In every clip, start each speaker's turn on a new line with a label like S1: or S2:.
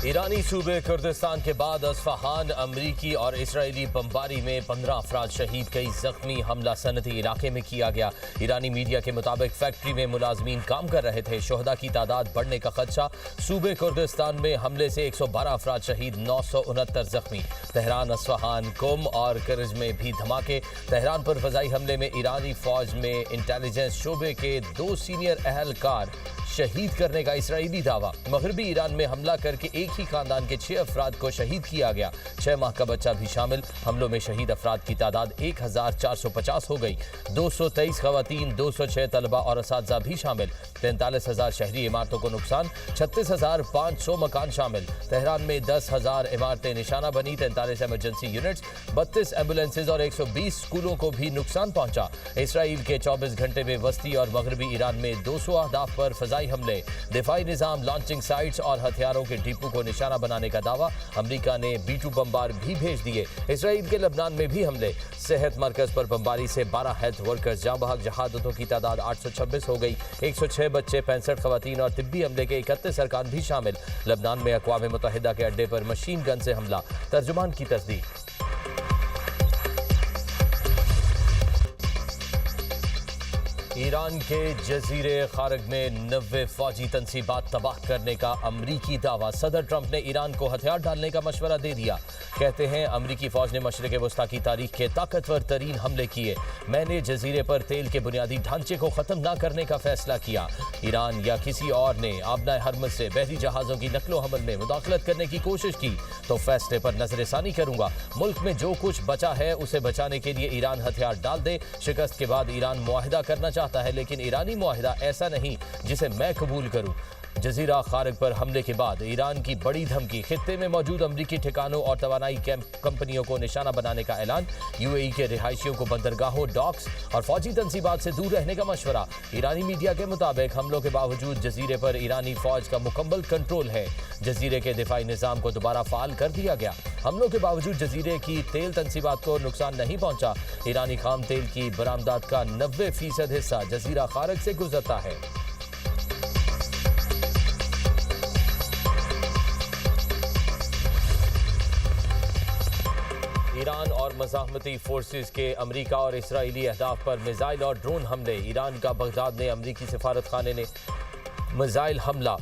S1: ईरानी सूबे कुर्दिस्तान के बाद अस्फहान अमरीकी और इसराइली बमबारी में 15 अफराद शहीद, कई जख्मी। हमला सनती इलाके में किया गया। ईरानी मीडिया के मुताबिक फैक्ट्री में मुलाजमीन काम कर रहे थे। शोहदा की तादाद बढ़ने का खदशा। सूबे कुर्दिस्तान में हमले से 112 अफराद शहीद, 969 जख्मी। तेहरान, अस्फहान, कुम और करज में भी धमाके। तेहरान पर फजाई हमले में ईरानी फौज में इंटेलिजेंस शोबे के 2 सीनियर अहलकार शहीद करने का इसराइली दावा। मगरबी ईरान में हमला करके एक ही खानदान के 6 अफराद को शहीद किया गया। 6 माह का बच्चा भी शामिल। हमलों में शहीद अफराद की तादाद 1450 हो गई। 223 खवातीन, 206 तलबा और असातिज़ा भी शामिल। 43,000 शहरी इमारतों को नुकसान, 36,500 मकान शामिल। तेहरान में 10,000 इमारतें निशाना बनी। 43 एमरजेंसी यूनिट्स, 32 एम्बुलेंसेज और 120 स्कूलों को भी नुकसान पहुंचा। इसराइल के 24 घंटे में वस्ती और मगरबी ईरान में 200 अहदाफ पर फजाई हमले। दिफाई निजाम, लॉन्चिंग साइट्स और हथियारों के डिपो को निशाना बनाने का दावा। अमेरिका ने B-2 बमबार भी भेज दिए। इसराइल के लबनान में भी हमले। सेहत मरकज पर बमबारी से 12 हेल्थ वर्कर्स जाँ बहक। जहादतों की तादाद 826 हो गई। 106 बच्चे, 65 खवातीन और तिब्बी हमले के 31 अरकान भी शामिल। लबनान में अक़वाम मुत्तहिदा के अड्डे पर मशीन गन से हमला। तर्जुमान की तस्दीक। ईरान के जजीरे खारग में 90 फौजी तनसीबात तबाह करने का अमरीकी दावा। सदर ट्रंप ने ईरान को हथियार डालने का मशवरा दे दिया। कहते हैं अमरीकी फौज ने मशरिक़ वस्ता की तारीख के ताकतवर तरीन हमले किए। मैंने जजीरे पर तेल के बुनियादी ढांचे को ख़त्म न करने का फैसला किया। ईरान या किसी और ने आबना हरमज से बहरी जहाज़ों की नकलो हमल में मुदाखलत करने की कोशिश की तो फैसले पर नजरसानी करूंगा। मुल्क में जो कुछ बचा है उसे बचाने के लिए ईरान हथियार डाल दे। शिकस्त के बाद ईरान मुआहिदा करना चाहता है, लेकिन ईरानी मुआहिदा ऐसा नहीं जिसे मैं कबूल करूं। जजीरा खारग पर हमले के बाद ईरान की बड़ी धमकी। खित्ते में मौजूद अमरीकी ठिकानों और तवानाई कंपनियों को निशाना बनाने का ऐलान। UAE के रिहायशियों को बंदरगाहों, डॉक्स और फौजी तनसीबात से दूर रहने का मशवरा। ईरानी मीडिया के मुताबिक हमलों के बावजूद जजीरे पर ईरानी फौज का मुकम्मल कंट्रोल है। जजीरे के दिफाई निज़ाम को दोबारा फाल कर दिया गया। हमलों के बावजूद जजीरे की तेल तनसीबात को नुकसान नहीं पहुंचा। ईरानी खाम तेल की बरामदात का 90% हिस्सा जजीरा खारग से गुजरता है। ईरान और मज़ाहमती फोर्सेस के अमरीका और इसराइली अहदाफ पर मिसाइल और ड्रोन हमले। ईरान का बगदाद में अमरीकी सफारत खाने ने मिसाइल हमला।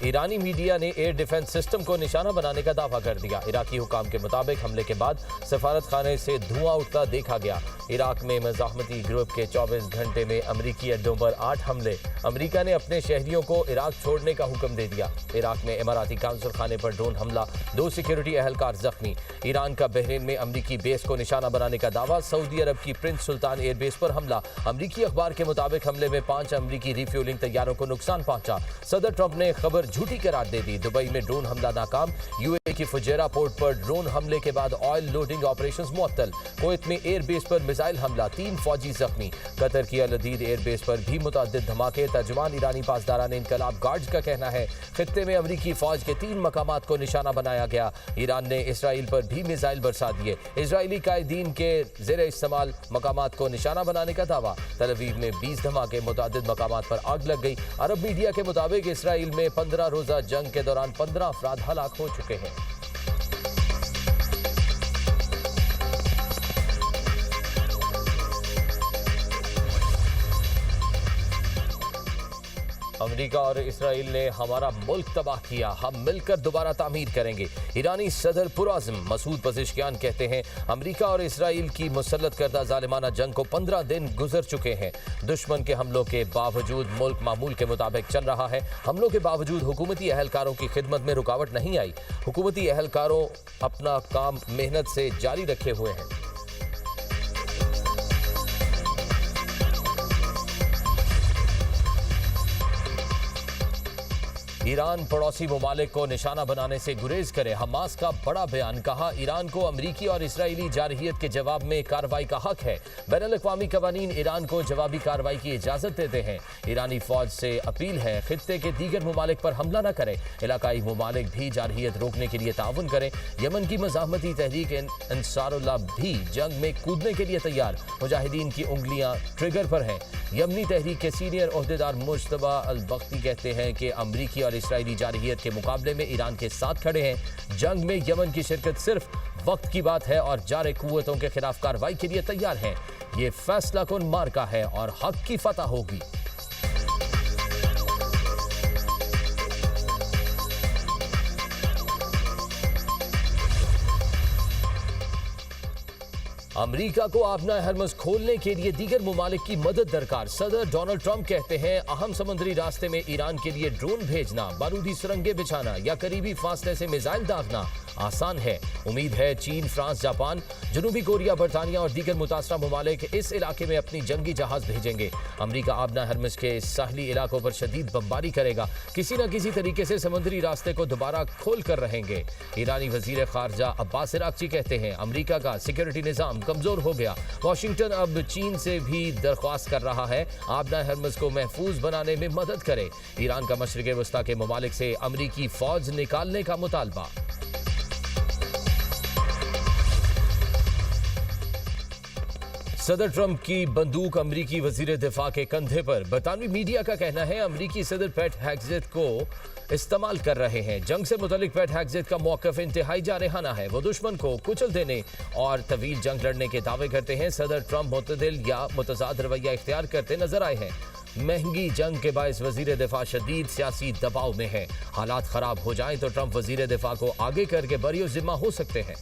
S1: ईरानी मीडिया ने एयर डिफेंस सिस्टम को निशाना बनाने का दावा कर दिया। इराकी हुकाम के मुताबिक हमले के बाद सफारत खाने से धुआं उठता देखा गया। इराक में मज़ाहमती ग्रुप के 24 घंटे में अमरीकी अड्डों पर 8 हमले। अमरीका ने अपने शहरियों को इराक छोड़ने का हुक्म दे दिया। इराक में इमाराती काउंसिल खाने पर ड्रोन हमला, 2 सिक्योरिटी एहलकार जख्मी। ईरान का बहरीन में अमरीकी बेस को निशाना बनाने का दावा। सऊदी अरब की प्रिंस सुल्तान एयरबेस पर हमला। अमरीकी अखबार के मुताबिक हमले में 5 अमरीकी रिफ्यूलिंग तैयारों को नुकसान पहुंचा। सदर ट्रंप ने खबर झूठी करार दे दी। दुबई में ड्रोन हमला नाकाम। UAE की फुजैरा पोर्ट पर ड्रोन हमले के बाद ऑयल लोडिंग ऑपरेशंस मुअत्तल। कुवैत में एयरबेस पर मिसाइल हमला, 3 फौजी जख्मी। कतर की अल अदीद एयरबेस पर भी मुतअद्दिद धमाके। तर्जुमान ईरानी पासदारान इनकलाब गार्ड्स का कहना है खित्ते में अमरीकी फौज के 3 मकामात को निशाना बनाया गया। ईरान ने इसराइल पर भी मिसाइल बरसा दिए। इजरायली कायदीन के ज़ेरे इस्तेमाल मकामात को निशाना बनाने का दावा। तल अवीव में 20 धमाके, मुतअद्दिद मकामात पर आग लग गई। अरब मीडिया के मुताबिक इसराइल में 15 रोज़ा जंग के दौरान 15 अफराद हलाक हो चुके हैं। अमेरिका और इसराइल ने हमारा मुल्क तबाह किया, हम मिलकर दोबारा तामीर करेंगे। ईरानी सदर पुरआज़्म मसूद पज़ेश्कियान कहते हैं अमेरिका और इसराइल की मुसल्लत करदा जालिमाना जंग को 15 दिन गुजर चुके हैं। दुश्मन के हमलों के बावजूद मुल्क मामूल के मुताबिक चल रहा है। हमलों के बावजूद हुकूमती अहलकारों की खिदमत में रुकावट नहीं आई। हुकूमती अहलकारों अपना काम मेहनत से जारी रखे हुए हैं। ईरान पड़ोसी ममालिक को निशाना बनाने से गुरेज करे। हमास का बड़ा बयान। कहा ईरान को अमरीकी और इसराइली जारहियत के जवाब में कार्रवाई का हक है। बैनुल-अक़वामी कवानीन ईरान को जवाबी कार्रवाई की इजाज़त देते हैं। ईरानी फौज से अपील है खित्ते के दीगर ममालिक पर हमला न करें। इलाकाई ममालिक भी जारहियत रोकने के लिए ताउन करें। यमन की मज़ाहमती तहरीक अंसारुल्लाह भी जंग में कूदने के लिए तैयार। मुजाहिदीन की उंगलियां ट्रिगर पर हैं। यमनी तहरीक के सीनियर ओहदेदार मुज्तबा अल बख्ती कहते हैं कि अमरीकी और और इसराइली जारहियत के मुकाबले में ईरान के साथ खड़े हैं। जंग में यमन की शिरकत सिर्फ वक्त की बात है और जारे कुव्वतों के खिलाफ कार्रवाई के लिए तैयार हैं। ये फैसला कुन मार्का है और हक की फतह होगी। अमेरिका को आबना हरमुज खोलने के लिए दीगर मुमालिक की मदद दरकार। सदर डोनाल्ड ट्रंप कहते हैं अहम समुद्री रास्ते में ईरान के लिए ड्रोन भेजना, बारूदी सुरंगें बिछाना या करीबी फासले से मिसाइल दागना आसान है। उम्मीद है चीन, फ्रांस, जापान, जनूबी कोरिया, बरतानिया और दीगर मुतासरा मुमालिक इस इलाके में अपनी जंगी जहाज भेजेंगे। अमेरिका आबना हरमुज के साहली इलाकों पर शदीद बमबारी करेगा। किसी न किसी तरीके से समुद्री रास्ते को दोबारा खोल कर रहेंगे। ईरानी वजीर खारजा अब्बास इराक्ची कहते हैं अमेरिका का सिक्योरिटी निजाम कमजोर हो गया। वाशिंगटन अब चीन से भी दरख्वास्त कर रहा है आबना हरमुज को महफूज बनाने में मदद करे। ईरान का मशरिक़ वस्ता के मुमालिक से अमेरिकी फौज निकालने का मुतालबा। सदर ट्रंप की बंदूक अमरीकी वजीर दिफा के कंधे पर। बरतानवी मीडिया का कहना है अमरीकी सदर पैट हेग्सेथ को इस्तेमाल कर रहे हैं। जंग से मुतल्लिक पैट हेग्सेथ का मौक़िफ़ इंतहाई जारहाना है। वो दुश्मन को कुचल देने और तवील जंग लड़ने के दावे करते हैं। सदर ट्रंप मुतदिल या मुतज़ाद रवैया इख्तियार करते नजर आए हैं। महंगी जंग के बायस वजीर दिफा शदीद सियासी दबाव में है। हालात खराब हो जाएं तो ट्रंप वजीर दिफा को आगे करके बरी जिम्मा हो सकते हैं।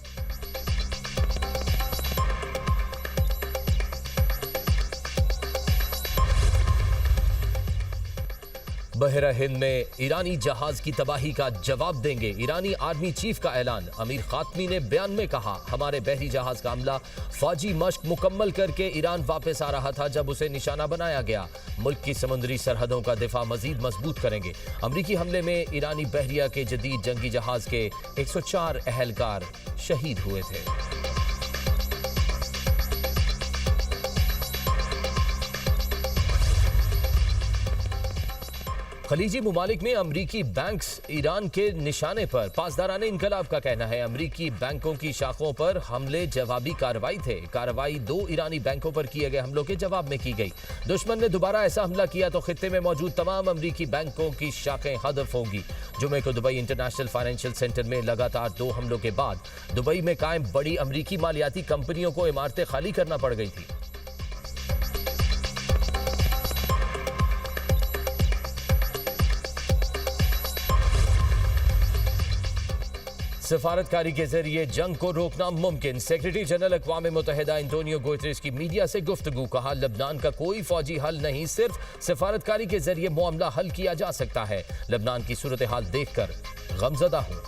S1: बहरा हिंद में ईरानी जहाज की तबाही का जवाब देंगे। ईरानी आर्मी चीफ का ऐलान। अमीर खातमी ने बयान में कहा हमारे बहरी जहाज का हमला फौजी मश्क मुकम्मल करके ईरान वापस आ रहा था जब उसे निशाना बनाया गया। मुल्क की समुद्री सरहदों का दिफा मजीद मजबूत करेंगे। अमरीकी हमले में ईरानी बहरिया के जदीद जंगी जहाज के 104 अहलकार शहीद हुए थे। खलीजी मुमालिक में अमरीकी बैंक्स ईरान के निशाने पर। पासदारान इनकलाब का कहना है अमरीकी बैंकों की शाखों पर हमले जवाबी कार्रवाई थे। कार्रवाई 2 ईरानी बैंकों पर किए गए हमलों के जवाब में की गई। दुश्मन ने दोबारा ऐसा हमला किया तो खित्ते में मौजूद तमाम अमरीकी बैंकों की शाखें हदफ होंगी। जुमे को दुबई इंटरनेशनल फाइनेंशियल सेंटर में लगातार 2 हमलों के बाद दुबई में कायम बड़ी अमरीकी मालियाती कंपनियों को इमारतें खाली करना पड़ गई थी। सफारतकारी के जरिए जंग को रोकना मुमकिन। सेक्रेटरी जनरल अक़वाम मुत्तहिदा एंटोनियो गुतेरेस की मीडिया से गुफ्तगू। कहा लबनान का कोई फौजी हल नहीं, सिर्फ सफारतकारी के जरिए मामला हल किया जा सकता है। लबनान की सूरत हाल देखकर गमजदा हूं।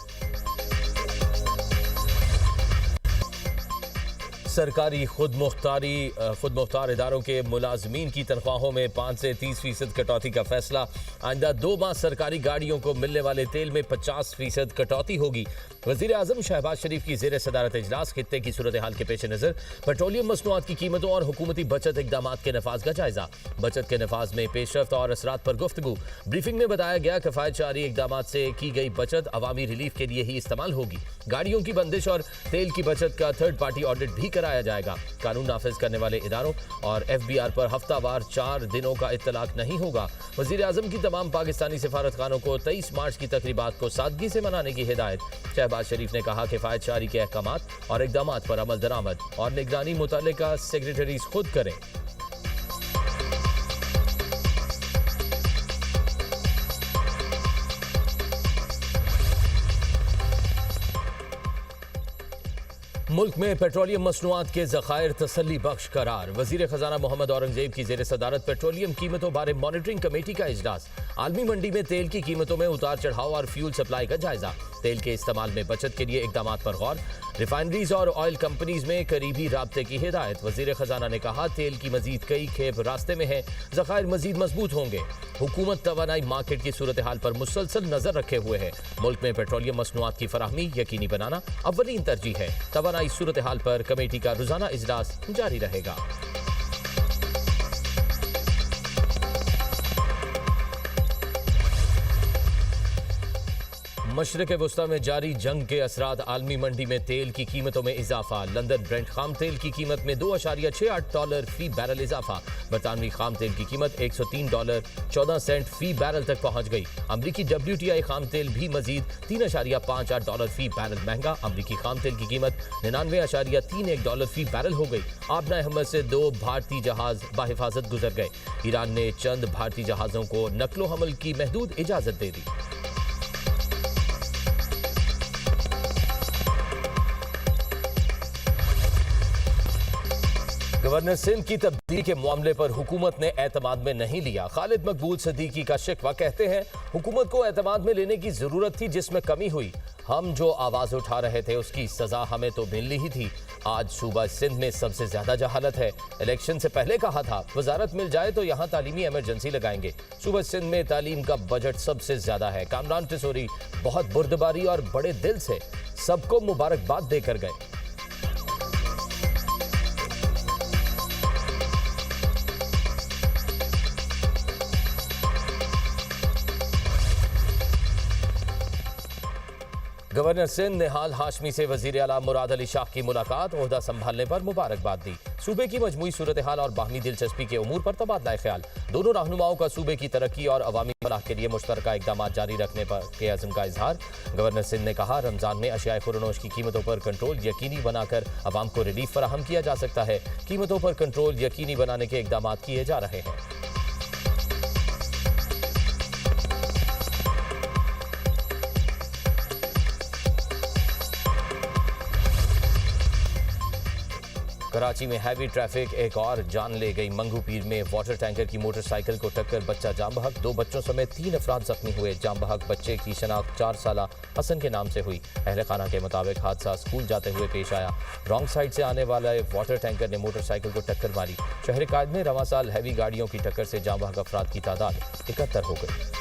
S1: सरकारी खुद मुख्तार इदारों के मुलाजमीन की तनख्वाहों में 5 से 30% कटौती का फैसला। आइंदा 2 माह सरकारी गाड़ियों को मिलने वाले तेल में 50% कटौती होगी। वज़ीर आज़म शहबाज शरीफ की ज़ेर सदारत इजलास। खित्ते की सूरत हाल के पेश नज़र पेट्रोलियम मसनूआत की कीमतों और हुकूमती बचत इकदाम के नफाज का जायजा। बचत के नफाज में पेशरफ्त और असरात पर गुफ्तगू। ब्रीफिंग में बताया गया किफ़ायत जारी इकदाम से की गई बचत अवामी रिलीफ के लिए ही इस्तेमाल होगी। गाड़ियों की बंदिश और तेल की बचत का थर्ड पार्टी ऑडिट भी कराया जाएगा। कानून नाफिज करने वाले इदारों और FBR पर हफ्तावार 4 दिनों का इत्तलाक नहीं होगा। वज़ीर आज़म की तमाम पाकिस्तानी सिफारतखानों को 23 मार्च की तकरीबात को सादगी से मनाने की हिदायत। शहबाज शरीफ ने कहा किफ़ायत जारी के अहकामात और इक़दामात पर अमल दरामद और निगरानी मुतल्लिका सेक्रेटरीज खुद करें। मुल्क में पेट्रोलियम मसनूआत के ज़खायर तसल्ली बख्श करार। वज़ीर ख़जाना मोहम्मद औरंगज़ेब की ज़ेर सदारत पेट्रोलियम कीमतों बारे मॉनिटरिंग कमेटी का इजलास। आलमी मंडी में तेल की कीमतों में उतार चढ़ाव और फ्यूल सप्लाई का जायजा। तेल के इस्तेमाल में बचत के लिए इक़दाम पर गौर। रिफाइनरीज और ऑयल कंपनीज में करीबी राब्ते की हिदायत। वज़ीर ख़जाना ने कहा तेल की मजीद कई खेप रास्ते में है, ज़खायर मजीद मजबूत होंगे। हुकूमत तवानाई मार्केट की सूरत हाल पर मुसलसल नजर रखे हुए है। मुल्क में पेट्रोलियम मसनूआत की फराहमी यकीनी बनाना अव्वलीन तरजीह है। तवानाई सूरत हाल पर कमेटी का रोजाना इजलास जारी रहेगा। मशरिक़ वस्ता में जारी जंग के असरात आलमी मंडी में तेल की कीमतों में इजाफा। लंदन ब्रेंट खाम तेल की कीमत में $2.68 फी बैरल इजाफा। बरतानवी खाम तेल की कीमत $103.14 फी बैरल तक पहुंच गई। अमरीकी WTI खाम तेल भी मजीद $3.58 फी बैरल महंगा। अमरीकी खाम तेल की कीमत $99.31 फी बैरल हो गई। आबना अहमद से 2 भारतीय जहाज बाहिफाजत गुजर गए। ईरान ने चंद भारतीय जहाजों को नकलो हमल की महदूद इजाजत दे दी। गवर्नर सिंध की तब्दीली के मामले पर हुकूमत ने एतमाद में नहीं लिया। खालिद मकबूल सदीकी का शिकवा, कहते हैं हुकूमत को एतमाद में लेने की जरूरत थी जिसमें कमी हुई। हम जो आवाज उठा रहे थे उसकी सजा हमें तो मिलनी ही थी। आज सूबा सिंध में सबसे ज्यादा जहालत है। इलेक्शन से पहले कहा था वजारत मिल जाए तो यहाँ तालीमी इमरजेंसी लगाएंगे। सूबा सिंध में तालीम का बजट सबसे ज्यादा है। कामरान टिसोरी बहुत बुर्दबारी और बड़े दिल से सबको मुबारकबाद देकर गए। गवर्नर सिंध निहाल हाशमी से वजीर आला मुराद अली शाह की मुलाकात, ओहदा संभालने पर मुबारकबाद दी। सूबे की मजमूई सूरत हाल और बाहमी दिलचस्पी के उमूर पर तबादला ख्याल। दोनों रहनुमाओं का सूबे की तरक्की और अवामी फलाह के लिए मुश्तरका इकदाम जारी रखने पर के अज़्म का इजहार। गवर्नर सिंध ने कहा रमजान में अशियाए खुरनोश की कीमतों पर कंट्रोल यकीनी बनाकर अवाम को रिलीफ फराहम किया जा सकता है। कीमतों पर कंट्रोल यकीनी बनाने के इकदाम किए जा रहे हैं। कराची में हैवी ट्रैफिक एक और जान ले गई। मंगू पीर में वाटर टैंकर की मोटरसाइकिल को टक्कर, बच्चा जाम बहक। 2 बच्चों समेत 3 अफराद जख्मी हुए। जाम बहक बच्चे की शनाख्त 4 साला हसन के नाम से हुई। अहले खाना के मुताबिक हादसा स्कूल जाते हुए पेश आया। रॉन्ग साइड से आने वाला वाटर टैंकर ने मोटरसाइकिल को टक्कर मारी। शहर कायद में रवां साल हैवी गाड़ियों की टक्कर से जाम बहक अफराद की तादाद 71 हो गई।